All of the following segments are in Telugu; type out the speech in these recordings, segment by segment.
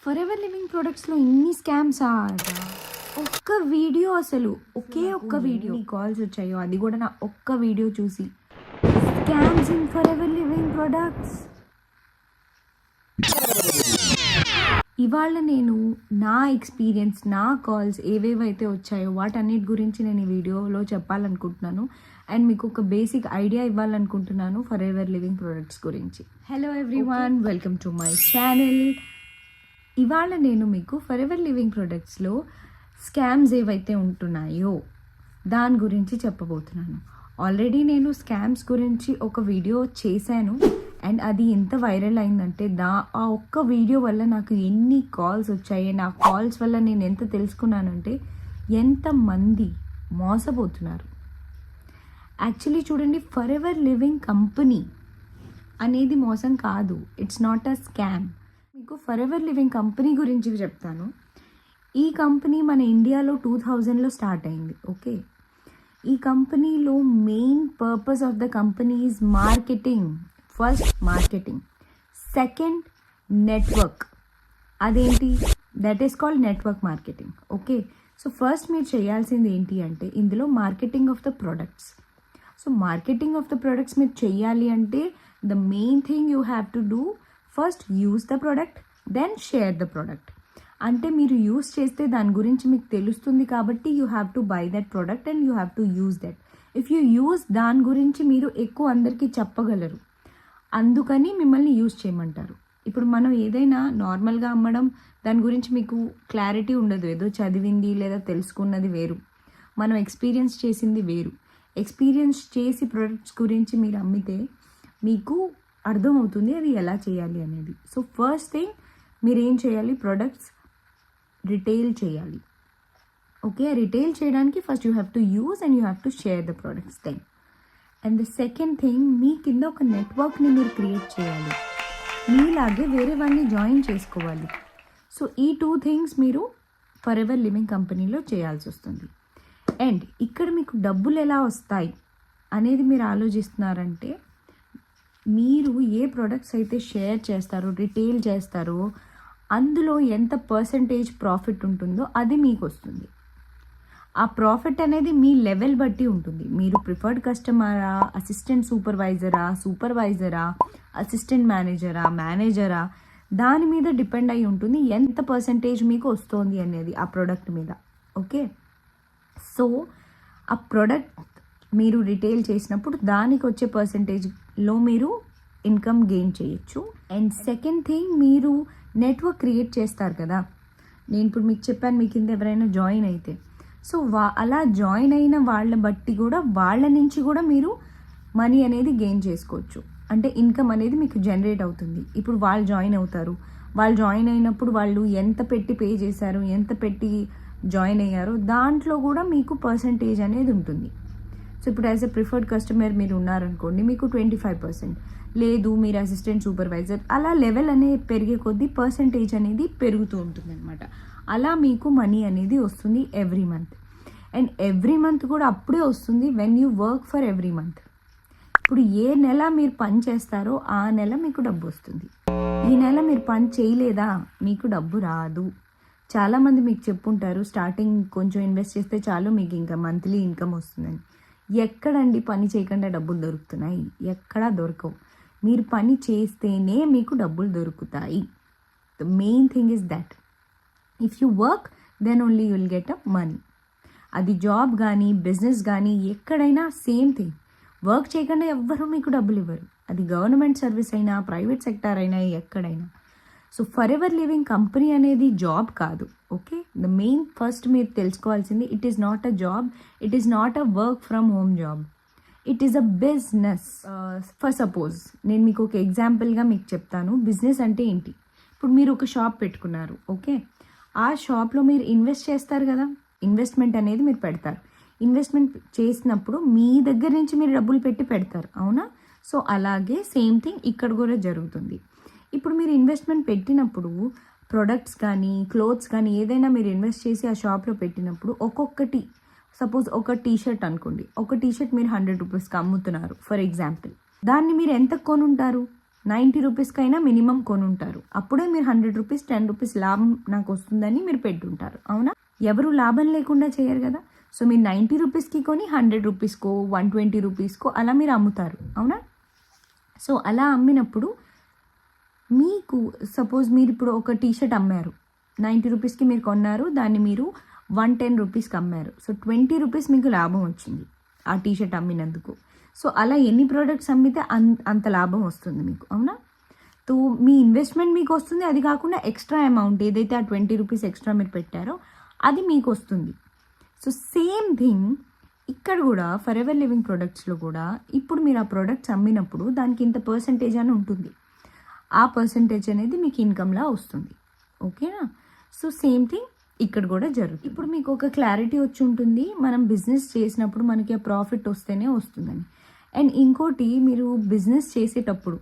ఫర్ ఎవర్ లివింగ్ ప్రొడక్ట్స్లో ఇన్ని స్కామ్స్ ఒక్క వీడియో, అసలు ఒకే ఒక్క వీడియో కాల్స్ వచ్చాయో అది కూడా నా ఒక్క వీడియో చూసి scams in for ever living products. ఇవాళ నేను నా ఎక్స్పీరియన్స్, నా కాల్స్ ఏవేవైతే వచ్చాయో వాటన్నిటి గురించి నేను ఈ వీడియోలో చెప్పాలనుకుంటున్నాను అండ్ మీకు ఒక బేసిక్ ఐడియా ఇవ్వాలనుకుంటున్నాను ఫర్ ఎవర్ లివింగ్ ప్రొడక్ట్స్ గురించి. Hello everyone, welcome to my channel. ఇవాళ నేను మీకు ఫర్ ఎవర్ లివింగ్ ప్రొడక్ట్స్లో స్కామ్స్ ఏవైతే ఉంటున్నాయో దాని గురించి చెప్పబోతున్నాను. ఆల్రెడీ నేను స్కామ్స్ గురించి ఒక వీడియో చేశాను అండ్ అది ఎంత వైరల్ అయిందంటే ఆ ఒక్క వీడియో వల్ల నాకు ఎన్ని కాల్స్ వచ్చాయి, నా కాల్స్ వల్ల నేను ఎంత తెలుసుకున్నానంటే ఎంతమంది మోసపోతున్నారు. యాక్చువల్లీ చూడండి, ఫర్ ఎవర్ లివింగ్ కంపెనీ అనేది మోసం కాదు, ఇట్స్ నాట్ అ స్కామ్. మీకు ఫర్ ఎవర్ లివింగ్ కంపెనీ గురించి చెప్తాను. ఈ కంపెనీ మన ఇండియాలో 2000లో స్టార్ట్ అయింది. ఓకే, ఈ కంపెనీలో main purpose of the company is marketing. First marketing, second network. అదేంటి? That is called network marketing. Okay, so first మీరు చేయాల్సింది ఏంటి అంటే ఇందులో marketing of the products. So marketing of the products మీరు చేయాలి అంటే the main thing you have to do, first use the product, then share the product. అంటే మీరు యూజ్ చేస్తే దాని గురించి మీకు తెలుస్తుంది కాబట్టి you have to buy that product and you have to use that. If you use దాని గురించి మీరు ఎక్కువ అందరికీ చెప్పగలరు, అందుకని మిమ్మల్ని యూజ్ చేయమంటారు. ఇప్పుడు మనం ఏదైనా నార్మల్గా అమ్మడం దాని గురించి మీకు క్లారిటీ ఉండదు, ఏదో చదివింది లేదా తెలుసుకున్నది వేరు, మనం ఎక్స్పీరియన్స్ చేసింది వేరు. ఎక్స్పీరియన్స్ చేసి ప్రొడక్ట్స్ గురించి మీరు అమ్మితే మీకు అర్థమవుతుంది అది ఎలా చేయాలి అనేది. సో ఫస్ట్ థింగ్ మీరు ఏం చేయాలి, ప్రొడక్ట్స్ రిటైల్ చేయాలి. ఓకే, రిటైల్ చేయడానికి first you have to use and you have to share the products then. And the second thing, మీ కింద ఒక నెట్వర్క్ని మీరు క్రియేట్ చేయాలి, మీలాగే వేరే వాళ్ళని జాయిన్ చేసుకోవాలి. సో ఈ 2 థింగ్స్ మీరు ఫర్ ఎవర్ లివింగ్ కంపెనీలో చేయాల్సి వస్తుంది. అండ్ ఇక్కడ మీకు డబ్బులు ఎలా వస్తాయి అనేది మీరు ఆలోచిస్తున్నారంటే, మీరు ఏ ప్రొడక్ట్స్ అయితే షేర్ చేస్తారో, రిటైల్ చేస్తారో అందులో ఎంత పర్సంటేజ్ ప్రాఫిట్ ఉంటుందో అది మీకు వస్తుంది. ఆ ప్రాఫిట్ అనేది మీ లెవెల్ బట్టి ఉంటుంది. మీరు ప్రిఫర్డ్ కస్టమరా, అసిస్టెంట్ సూపర్వైజరా, అసిస్టెంట్ మేనేజరా, దాని మీద డిపెండ్ అయి ఉంటుంది ఎంత పర్సంటేజ్ మీకు వస్తుంది అనేది ఆ ప్రోడక్ట్ మీద. ఓకే, సో ఆ ప్రోడక్ట్ మీరు రిటైల్ చేసినప్పుడు దానికి వచ్చే పర్సంటేజ్లో మీరు ఇన్కమ్ గెయిన్ చేయొచ్చు. అండ్ సెకండ్ థింగ్, మీరు నెట్వర్క్ క్రియేట్ చేస్తారు కదా, నేను ఇప్పుడు మీకు చెప్పాను మీ కింద ఎవరైనా జాయిన్ అయితే, సో అలా జాయిన్ అయిన వాళ్ళ బట్టి కూడా వాళ్ళ నుంచి కూడా మీరు మనీ అనేది గెయిన్ చేసుకోవచ్చు. అంటే ఇన్కమ్ అనేది మీకు జనరేట్ అవుతుంది. ఇప్పుడు వాళ్ళు జాయిన్ అవుతారు, వాళ్ళు జాయిన్ అయినప్పుడు వాళ్ళు ఎంత పెట్టి పే చేశారు, ఎంత పెట్టి జాయిన్ అయ్యారో దాంట్లో కూడా మీకు పర్సంటేజ్ అనేది ఉంటుంది. సో ఇప్పుడు యాజ్ ఎ ప్రిఫర్డ్ కస్టమర్ మీరు ఉన్నారనుకోండి, మీకు 25%, లేదు మీరు అసిస్టెంట్ సూపర్వైజర్, అలా లెవెల్ అనేది పెరిగే కొద్దీ పర్సంటేజ్ అనేది పెరుగుతూ ఉంటుంది అనమాట. అలా మీకు మనీ అనేది వస్తుంది every month. And every month కూడా అప్పుడే వస్తుంది when you work for every month. ఇప్పుడు ఏ నెల మీరు పని చేస్తారో ఆ నెల మీకు డబ్బు వస్తుంది. ఈ నెల మీరు పని చేయలేదా మీకు డబ్బు రాదు. చాలామంది మీకు చెప్పుంటారు స్టార్టింగ్ కొంచెం ఇన్వెస్ట్ చేస్తే చాలు మీకు ఇంకా మంత్లీ ఇన్కమ్ వస్తుందని. ఎక్కడండి పని చేయకుండా డబ్బులు దొరుకుతున్నాయి? ఎక్కడా దొరకవు. మీరు పని చేస్తేనే మీకు డబ్బులు దొరుకుతాయి. The main thing is that if you work then only you will get a money. అది జాబ్ కానీ బిజినెస్ కానీ ఎక్కడైనా సేమ్ థింగ్. వర్క్ చేయకుండా ఎవ్వరూ మీకు డబ్బులు ఇవ్వరు. అది గవర్నమెంట్ సర్వీస్ అయినా, ప్రైవేట్ సెక్టార్ అయినా, ఎక్కడైనా. So for ever living company అనేది జాబ్ కాదు. ఓకే, ద మెయిన్ ఫస్ట్ మీరు తెలుసుకోవాల్సింది, it is not a job, it is not a work from home job, it is a business. For suppose నేను మీకు ఒక ఎగ్జాంపుల్గా మీకు చెప్తాను బిజినెస్ అంటే ఏంటి. ఇప్పుడు మీరు ఒక షాప్ పెట్టుకున్నారు. ఓకే, ఆ షాప్లో మీరు ఇన్వెస్ట్ చేస్తారు కదా, ఇన్వెస్ట్మెంట్ అనేది మీరు పెడతారు. ఇన్వెస్ట్మెంట్ చేసినప్పుడు మీ దగ్గర నుంచి మీరు డబ్బులు పెట్టి పెడతారు, అవునా? సో అలాగే సేమ్ థింగ్ ఇక్కడ కూడా జరుగుతుంది. ఇప్పుడు మీరు ఇన్వెస్ట్మెంట్ పెట్టినప్పుడు ప్రొడక్ట్స్ కానీ క్లోత్స్ కానీ ఏదైనా మీరు ఇన్వెస్ట్ చేసి ఆ షాప్లో పెట్టినప్పుడు ఒక్కొక్కటి, సపోజ్ ఒక టీషర్ట్ అనుకోండి, ఒక టీషర్ట్ మీరు 100 రూపీస్కి అమ్ముతున్నారు ఫర్ ఎగ్జాంపుల్. దాన్ని మీరు ఎంత కొనుంటారు? 90 రూపీస్కైనా మినిమం కొనుంటారు. అప్పుడే మీరు 100 రూపీస్ 10 రూపీస్ లాభం నాకు వస్తుందని మీరు పెట్టుంటారు. అవునా? ఎవరు లాభం లేకుండా చేయరు కదా. సో మీరు 90 రూపీస్కి కొని 100 రూపీస్కో 120 రూపీస్కో అలా మీరు అమ్ముతారు. అవునా? సో అలా అమ్మినప్పుడు మీకు సపోజ్ మీరు ఇప్పుడు ఒక టీషర్ట్ అమ్మారు, 90 రూపీస్కి మీరు కొన్నారు, దాన్ని మీరు 110 రూపీస్కి అమ్మారు. సో 20 రూపీస్ మీకు లాభం వచ్చింది ఆ టీషర్ట్ అమ్మినందుకు. సో అలా ఎన్ని ప్రోడక్ట్స్ అమ్మితే అంత లాభం వస్తుంది మీకు. అవునా? సో మీ ఇన్వెస్ట్మెంట్ మీకు వస్తుంది, అది కాకుండా ఎక్స్ట్రా అమౌంట్ ఏదైతే ఆ 20 రూపీస్ ఎక్స్ట్రా మీరు పెట్టారో అది మీకు వస్తుంది. సో సేమ్ థింగ్ ఇక్కడ కూడా ఫర్ ఎవర్ లివింగ్ ప్రొడక్ట్స్లో కూడా ఇప్పుడు మీరు ఆ ప్రోడక్ట్స్ అమ్మినప్పుడు దానికి ఇంత పర్సంటేజ్ అని ఉంటుంది. ఆ పర్సంటేజ్ అనేది మీకు ఇన్కమ్లా వస్తుంది. ఓకేనా? సో సేమ్ థింగ్ ఇక్కడ కూడా జరుగుతుంది. ఇప్పుడు మీకు ఒక క్లారిటీ వచ్చి ఉంటుంది, మనం బిజినెస్ చేసినప్పుడు మనకి ఆ ప్రాఫిట్ వస్తేనే వస్తుందని. అండ్ ఇంకోటి, మీరు బిజినెస్ చేసేటప్పుడు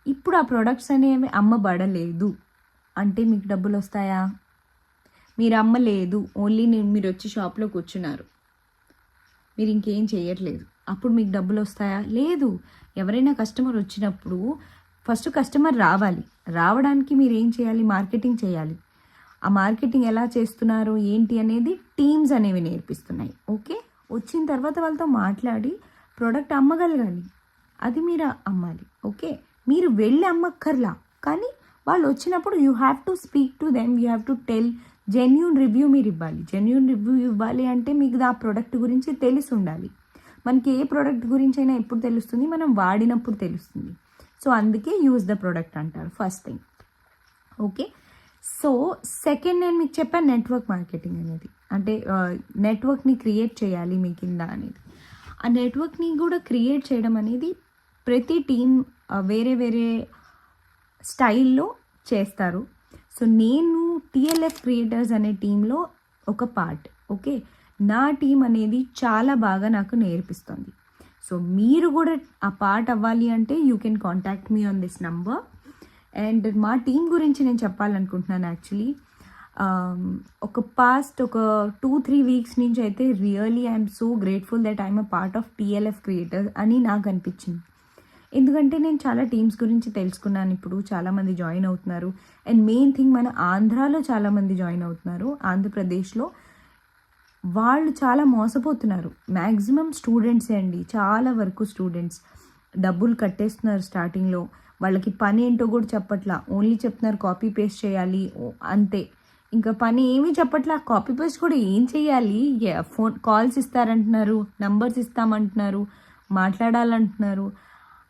ఇప్పుడు ఆ ప్రొడక్ట్స్ అనేవి అమ్మబడలేదు అంటే మీకు డబ్బులు వస్తాయా? మీరు అమ్మలేదు, ఓన్లీ మీరు వచ్చి షాప్లో కూర్చున్నారు, మీరు ఇంకేం చేయట్లేదు, అప్పుడు మీకు డబ్బులు వస్తాయా? లేదు. ఎవరైనా కస్టమర్ వచ్చినప్పుడు ఫస్ట్ కస్టమర్ రావాలి. రావడానికి మీరు ఏం చేయాలి? మార్కెటింగ్ చేయాలి. ఆ మార్కెటింగ్ ఎలా చేస్తున్నారు ఏంటి అనేది టీమ్స్ అనేవి నేర్పిస్తున్నాయి. ఓకే, వచ్చిన తర్వాత వాళ్ళతో మాట్లాడి ప్రోడక్ట్ అమ్మగలగాలి, అది మీరు అమ్మాలి. ఓకే, మీరు వెళ్ళి అమ్మక్కర్లా, కానీ వాళ్ళు వచ్చినప్పుడు you have to speak to them, you have to tell. Genuine review మీరు ఇవ్వాలి. జెన్యూన్ రివ్యూ ఇవ్వాలి అంటే మీకు ఆ ప్రోడక్ట్ గురించి తెలిసి ఉండాలి. మనకి ఏ ప్రోడక్ట్ గురించి అయినా ఎప్పుడు తెలుస్తుంది? మనం వాడినప్పుడు తెలుస్తుంది. సో అందుకే యూజ్ ద ప్రోడక్ట్ అంటారు first thing. Okay, so second నేను మీకు చెప్పాను నెట్వర్క్ మార్కెటింగ్ అనేది, అంటే నెట్వర్క్ని క్రియేట్ చేయాలి మీ కింద అనేది. ఆ నెట్వర్క్ని కూడా క్రియేట్ చేయడం అనేది ప్రతి టీం వేరే వేరే స్టైల్లో చేస్తారు. సో నేను టిఎల్ఎఫ్ క్రియేటర్స్ అనే టీంలో ఒక పార్ట్. ఓకే, నా టీం అనేది చాలా బాగా నాకు నేర్పిస్తుంది. సో మీరు కూడా ఆ పార్ట్ అవ్వాలి అంటే you can contact me on this number. And మా టీం గురించి నేను చెప్పాలనుకుంటున్నాను. యాక్చువల్లీ ఒక 2-3 వీక్స్ నుంచి అయితే really I'm so grateful that I'm a part of TLF creators అని నాకు అనిపించింది. ఎందుకంటే నేను చాలా టీమ్స్ గురించి తెలుసుకున్నాను. ఇప్పుడు చాలామంది జాయిన్ అవుతున్నారు. అండ్ మెయిన్ థింగ్, మన ఆంధ్రాలో చాలామంది జాయిన్ అవుతున్నారు. ఆంధ్రప్రదేశ్లో వాళ్ళు చాలా మోసపోతున్నారు. మ్యాక్సిమం స్టూడెంట్సే అండి, చాలా వరకు స్టూడెంట్స్ డబ్బులు కట్టేస్తున్నారు స్టార్టింగ్లో. వాళ్ళకి పని ఏంటో కూడా చెప్పట్లా, ఓన్లీ చెప్తున్నారు కాపీ పేస్ట్ చేయాలి అంతే. ఇంకా పని ఏమీ చెప్పట్లా. కాపీ పేస్ట్ కూడా ఏం చేయాలి? ఫోన్ కాల్స్ ఇస్తారంటున్నారు, నంబర్స్ ఇస్తామంటున్నారు, మాట్లాడాలంటున్నారు,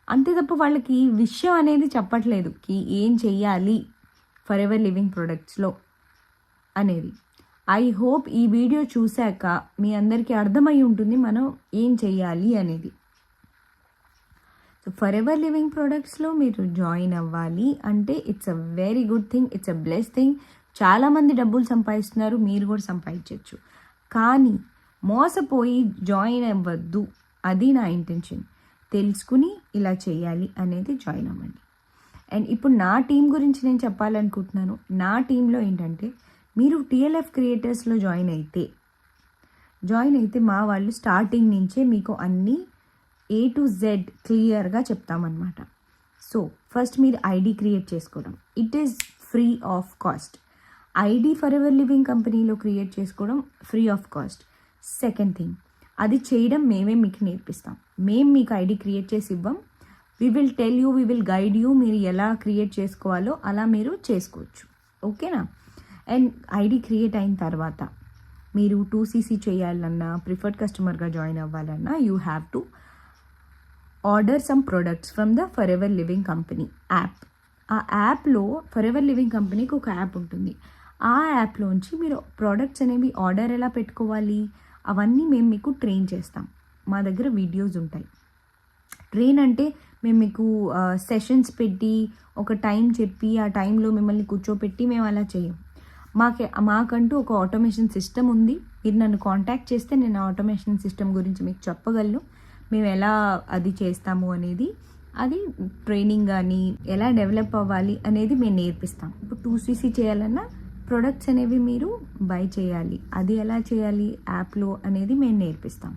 అంతే తప్ప వాళ్ళకి విషయం అనేది చెప్పట్లేదు కి ఏం చెయ్యాలి ఫర్ ఎవర్ లివింగ్ ప్రొడక్ట్స్లో అనేది. ఐ హోప్ ఈ వీడియో చూశాక మీ అందరికీ అర్థమై ఉంటుంది మనం ఏం చెయ్యాలి అనేది. సో ఫర్ ఎవర్ లివింగ్ ప్రొడక్ట్స్లో మీరు జాయిన్ అవ్వాలి అంటే it's a very good thing, it's a bless thing. చాలామంది డబ్బులు సంపాదిస్తున్నారు, మీరు కూడా సంపాదించవచ్చు. కానీ మోసపోయి జాయిన్ అవ్వద్దు, అది నా ఇంటెన్షన్. తెలుసుకుని ఇలా చేయాలి అనేది జాయిన్ అవ్వండి. అండ్ ఇప్పుడు నా టీం గురించి నేను చెప్పాలనుకుంటున్నాను. నా టీంలో ఏంటంటే, మీరు టిఎల్ఎఫ్ క్రియేటర్స్లో జాయిన్ అయితే మా వాళ్ళు స్టార్టింగ్ నుంచే మీకు అన్నీ A to Z క్లియర్గా చెప్తామన్నమాట. సో ఫస్ట్ మీరు ఐడి క్రియేట్ చేసుకోవడం, it is free of cost. ID for ever living కంపెనీలో క్రియేట్ చేసుకోవడం free of cost. Second thing, అది చేయడం మేమే మీకు నేర్పిస్తాం. మేము మీకు ఐడి క్రియేట్ చేసి ఇవ్వం. We will tell you, we will guide you, మీరు ఎలా క్రియేట్ చేసుకోవాలో అలా మీరు చేసుకోవచ్చు. ఓకేనా? అండ్ ఐడి క్రియేట్ అయిన తర్వాత మీరు 2CC చేయాలన్నా, ప్రిఫర్డ్ కస్టమర్గా జాయిన్ అవ్వాలన్నా you have to order some products from the for ever living company app. ఆ యాప్లో ఫర్ ఎవర్ లివింగ్ కంపెనీకి ఒక యాప్ ఉంటుంది. ఆ యాప్లోంచి మీరు ప్రోడక్ట్స్ అనేవి ఆర్డర్ ఎలా పెట్టుకోవాలి అవన్నీ మేము మీకు ట్రైన్ చేస్తాం. మా దగ్గర వీడియోస్ ఉంటాయి. ట్రైన్ అంటే మేము మీకు సెషన్స్ పెట్టి ఒక టైం చెప్పి ఆ టైంలో మిమ్మల్ని కూర్చోపెట్టి మేము అలా చేయం. మాకంటూ ఒక ఆటోమేషన్ సిస్టమ్ ఉంది. మీరు నన్ను కాంటాక్ట్ చేస్తే నేను ఆటోమేషన్ సిస్టమ్ గురించి మీకు చెప్పగలను. మేము ఎలా అది చేస్తాము అనేది, అది ట్రైనింగ్ కానీ ఎలా డెవలప్ అవ్వాలి అనేది మేము నేర్పిస్తాం. ఇప్పుడు 2CC చేయాలన్నా ప్రొడక్ట్స్ అనేవి మీరు బై చేయాలి, అది ఎలా చేయాలి యాప్లో అనేది మేము నేర్పిస్తాం.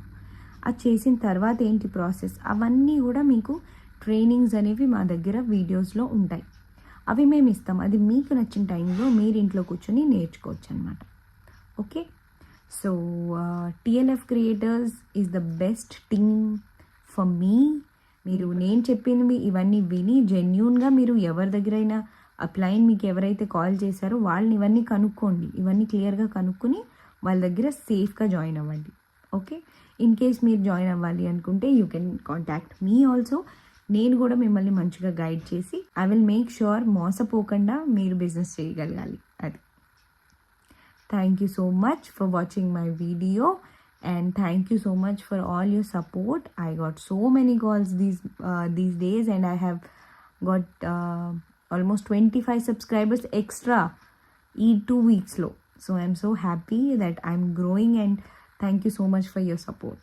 అది చేసిన తర్వాత ఏంటి ప్రాసెస్ అవన్నీ కూడా మీకు ట్రైనింగ్స్ అనేవి మా దగ్గర వీడియోస్లో ఉంటాయి. అవి మేము ఇస్తాం. అది మీకు నచ్చిన టైంలో మీరు ఇంట్లో కూర్చొని నేర్చుకోవచ్చు అనమాట. Okay, so TLF creators is the best team for me. మీరు నేను చెప్పినవి ఇవన్నీ విని జెన్యూన్గా మీరు ఎవరి దగ్గరైనా అప్లైన్ మీకు ఎవరైతే కాల్ చేశారో వాళ్ళని ఇవన్నీ కనుక్కోండి. ఇవన్నీ క్లియర్గా కనుక్కొని వాళ్ళ దగ్గర సేఫ్గా జాయిన్ అవ్వండి. ఓకే, ఇన్ కేస్ మీరు జాయిన్ అవ్వాలి అనుకుంటే you can contact me also. నేను కూడా మిమ్మల్ని మంచిగా గైడ్ చేసి ఐ విల్ మేక్ ష్యూర్ మోసపోకుండా మీరు బిజినెస్ చేయగలగాలి. అది. Thank you so much for watching my video and thank you so much for all your support. I got so many calls these days and I have got almost 25 subscribers extra in 2 weeks low. So I'm so happy that I'm growing and thank you so much for your support.